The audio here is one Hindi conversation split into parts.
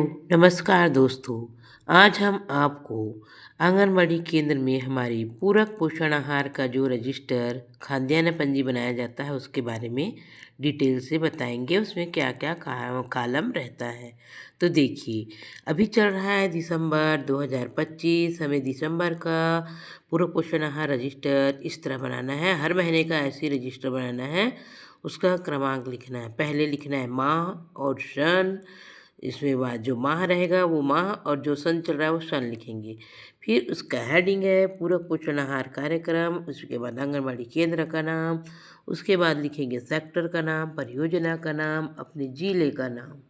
नमस्कार दोस्तों। आज हम आपको आंगनबाड़ी केंद्र में हमारी पूरक पोषण आहार का जो रजिस्टर खाद्यान्न पंजी बनाया जाता है उसके बारे में डिटेल से बताएंगे। उसमें क्या क्या कॉलम रहता है। तो देखिए, अभी चल रहा है दिसंबर 2025। हमें दिसंबर का पूरक पोषण आहार रजिस्टर इस तरह बनाना है। हर महीने का ऐसे रजिस्टर बनाना है। उसका क्रमांक लिखना है। पहले लिखना है माह और सन। इसमें बाद जो माह रहेगा वो माह और जो सन चल रहा है वो सन लिखेंगे। फिर उसका हेडिंग है पूरक पोषण आहार कार्यक्रम। उसके बाद आंगनबाड़ी केंद्र का नाम। उसके बाद लिखेंगे सेक्टर का नाम, परियोजना का नाम, अपने जिले का नाम।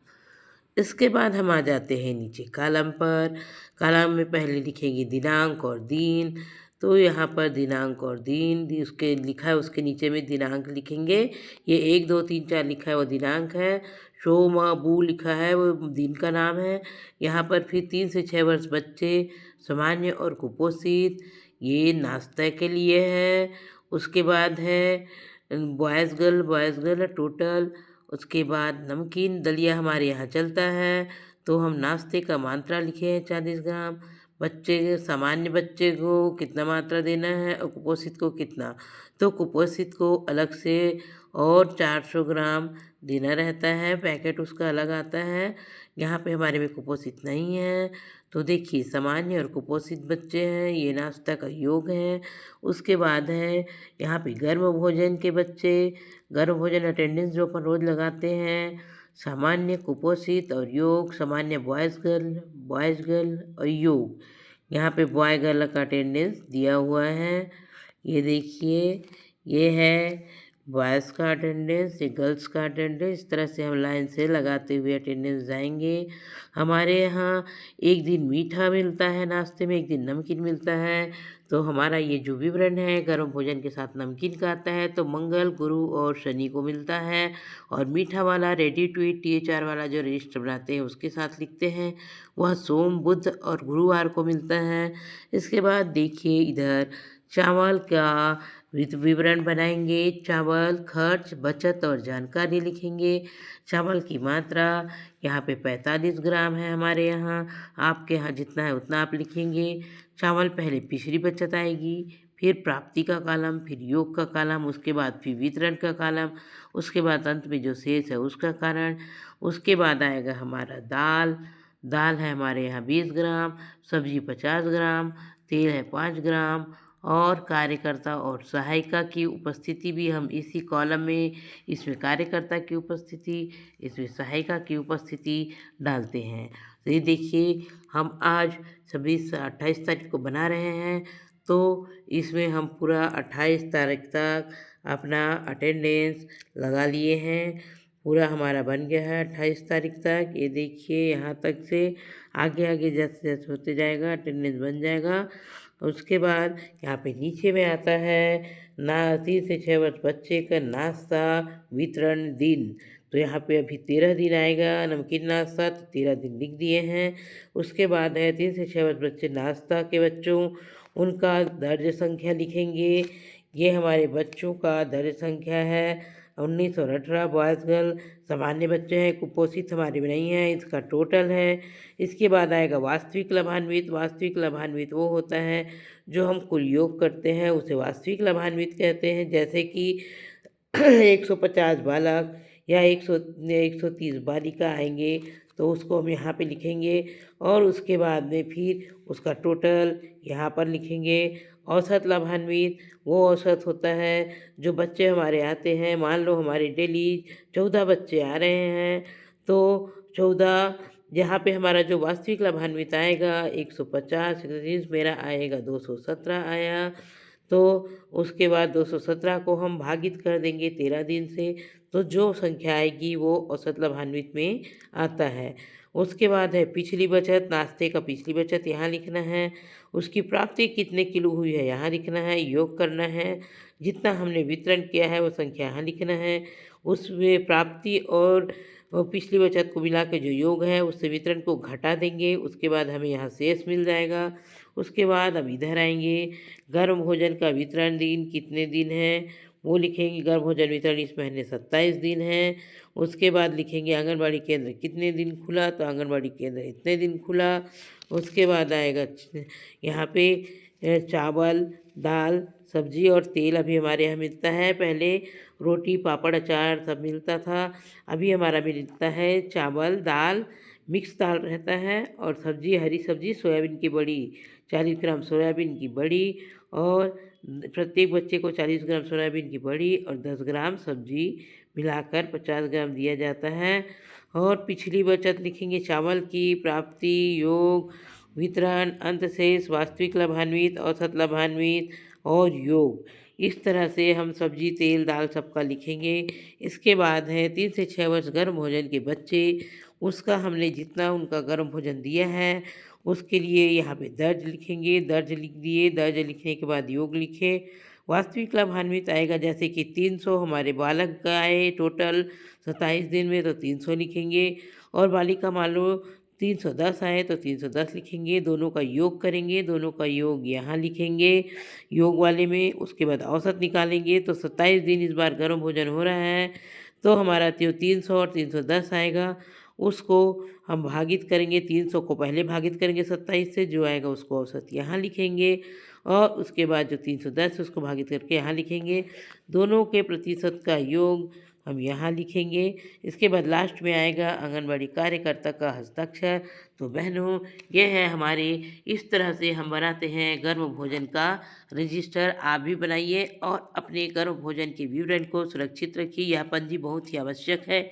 इसके बाद हम आ जाते हैं नीचे कॉलम पर। कॉलम में पहले लिखेंगे दिनांक और दिन। तो यहाँ पर दिनांक और दिन उसके लिखा है, उसके नीचे में दिनांक लिखेंगे। ये 1 2 3 4 लिखा है वो दिनांक है। शो माह बू लिखा है वो दिन का नाम है। यहाँ पर फिर 3 से 6 वर्ष बच्चे, सामान्य और कुपोषित, ये नाश्ता के लिए है। उसके बाद है बॉयज़ गर्ल टोटल। उसके बाद नमकीन दलिया हमारे यहाँ चलता है। तो हम नाश्ते का मात्रा लिखे हैं 40 ग्राम। सामान्य बच्चे को कितना मात्रा देना है और कुपोषित को कितना। तो कुपोषित को अलग से और 400 ग्राम देना रहता है। पैकेट उसका अलग आता है। यहाँ पे हमारे में कुपोषित नहीं है। तो देखिए, सामान्य और कुपोषित बच्चे हैं, ये नाश्ता का योग है। उसके बाद है यहाँ पे गर्म भोजन के बच्चे, गर्म भोजन अटेंडेंस जो अपन रोज़ लगाते हैं। सामान्य, कुपोषित और योग। सामान्य बॉयज़ गर्ल और योग। यहाँ पे बॉय गर्ल का अटेंडेंस दिया हुआ है। ये देखिए, ये है बॉयज़ का अटेंडेंस, ये गर्ल्स का अटेंडेंस। इस तरह से हम लाइन से लगाते हुए अटेंडेंस जाएंगे। हमारे यहाँ एक दिन मीठा मिलता है नाश्ते में, एक दिन नमकीन मिलता है। तो हमारा ये जो विवरण है गर्म भोजन के साथ नमकीन का आता है तो मंगल, गुरु और शनि को मिलता है। और मीठा वाला रेडी टू ईट THR वाला जो रजिस्टर बनाते हैं उसके साथ लिखते हैं, वह सोम, बुध और गुरुवार को मिलता है। इसके बाद देखिए इधर चावल का विवरण बनाएंगे। चावल, खर्च, बचत और जानकारी लिखेंगे। चावल की मात्रा यहाँ पे 45 ग्राम है हमारे यहाँ। आपके यहाँ जितना है उतना आप लिखेंगे। चावल पहले पिछड़ी बचत आएगी, फिर प्राप्ति का कॉलम, फिर योग का कॉलम, उसके बाद फिर वितरण का कॉलम, उसके बाद अंत में जो शेष है उसका कारण। उसके बाद आएगा हमारा दाल। दाल है हमारे यहाँ 20 ग्राम, सब्जी 50 ग्राम, तेल है 5 ग्राम। और कार्यकर्ता और सहायिका की उपस्थिति भी हम इसी कॉलम में, इसमें कार्यकर्ता की उपस्थिति, इसमें सहायिका की उपस्थिति डालते हैं। तो ये देखिए, हम आज 28 तारीख को बना रहे हैं। तो इसमें हम पूरा 28 तारीख तक अपना अटेंडेंस लगा लिए हैं। पूरा हमारा बन गया है 28 तारीख तक। ये देखिए, यहाँ तक से आगे आगे जैसे जैसे होते जाएगा अटेंडेंस बन जाएगा। उसके बाद यहाँ पे नीचे में आता है 3 से 6 वर्ष बच्चे का नाश्ता वितरण दिन। तो यहाँ पे अभी 13 दिन आएगा नमकीन नाश्ता, तो 13 दिन लिख दिए हैं। उसके बाद है 3 से 6 वर्ष बच्चे नाश्ता के बच्चों, उनका दर्ज संख्या लिखेंगे। ये हमारे बच्चों का दर्ज संख्या है 19 और 18। बॉयज़ गर्ल सामान्य बच्चे हैं, कुपोषित हमारे में नहीं है, इसका टोटल है। इसके बाद आएगा वास्तविक लाभान्वित। वास्तविक लाभान्वित वो होता है जो हम कुल योग करते हैं, उसे वास्तविक लाभान्वित कहते हैं। जैसे कि 150 बालक या 130 बालिका आएंगे तो उसको हम यहाँ पे लिखेंगे। और उसके बाद में फिर उसका टोटल यहाँ पर लिखेंगे। औसत लाभान्वित वो औसत होता है जो बच्चे हमारे आते हैं। मान लो हमारे डेली 14 बच्चे आ रहे हैं, तो 14 यहाँ पे हमारा जो वास्तविक लाभान्वित आएगा 150, मेरा आएगा 217 आया। तो उसके बाद 217 को हम भागित कर देंगे 13 दिन से, तो जो संख्या आएगी वो औसत लाभान्वित में आता है। उसके बाद है पिछली बचत, नाश्ते का पिछली बचत यहाँ लिखना है। उसकी प्राप्ति कितने किलो हुई है यहाँ लिखना है, योग करना है। जितना हमने वितरण किया है वो संख्या यहाँ लिखना है। उसमें प्राप्ति और पिछली बचत को मिला के जो योग है उससे वितरण को घटा देंगे। उसके बाद हमें यहाँ शेष मिल जाएगा। उसके बाद अब इधर आएंगे, गर्म भोजन का वितरण दिन कितने दिन है वो लिखेंगे गर्भ भोजन वितरण इस महीने 27 दिन है। उसके बाद लिखेंगे आंगनबाड़ी केंद्र कितने दिन खुला, तो आंगनबाड़ी केंद्र इतने दिन खुला। उसके बाद आएगा यहाँ पे चावल, दाल, सब्जी और तेल अभी हमारे यहाँ मिलता है। पहले रोटी, पापड़, अचार सब मिलता था। अभी हमारा मिलता है चावल, दाल, मिक्स दाल रहता है और सब्जी, हरी सब्जी, सोयाबीन की बड़ी, 40 ग्राम सोयाबीन की बड़ी, और प्रत्येक बच्चे को 40 ग्राम सोयाबीन की बड़ी और 10 ग्राम सब्जी मिलाकर 50 ग्राम दिया जाता है। और पिछली बचत लिखेंगे चावल की प्राप्ति, योग, वितरण, अंतशेष, वास्तविक लाभान्वित, औसत लाभान्वित और योग। इस तरह से हम सब्जी, तेल, दाल सबका लिखेंगे। इसके बाद है 3 से 6 वर्ष गर्भ भोजन के बच्चे, उसका हमने जितना उनका गर्भ भोजन दिया है उसके लिए यहाँ पे दर्ज लिखेंगे। दर्ज लिख दिए। दर्ज लिखने के बाद योग लिखे। वास्तविक लाभान्वित आएगा जैसे कि 300 हमारे बालक का आए टोटल 27 दिन में, तो 300 लिखेंगे। और बालिका मान लो 310 आए तो 310 लिखेंगे। दोनों का योग करेंगे। दोनों का योग यहाँ लिखेंगे योग वाले में। उसके बाद औसत निकालेंगे तो 27 दिन इस बार गर्भ भोजन हो रहा है, तो हमारा 300 और 310 आएगा। उसको हम भागित करेंगे। 300 को पहले भागित करेंगे 27 से, जो आएगा उसको औसत यहाँ लिखेंगे। और उसके बाद जो 310 है उसको भागित करके यहाँ लिखेंगे। दोनों के प्रतिशत का योग हम यहाँ लिखेंगे। इसके बाद लास्ट में आएगा आंगनबाड़ी कार्यकर्ता का हस्ताक्षर। तो बहनों, ये है हमारे, इस तरह से हम बनाते हैं गर्भ भोजन का रजिस्टर। आप भी बनाइए और अपने गर्भ भोजन के विवरण को सुरक्षित रखिए। यह पंजी बहुत ही आवश्यक है।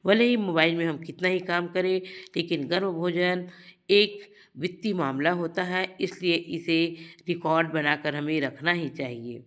भले ही मोबाइल में हम कितना ही काम करें, लेकिन गर्भ भोजन एक वित्तीय मामला होता है, इसलिए इसे रिकॉर्ड बनाकर हमें रखना ही चाहिए।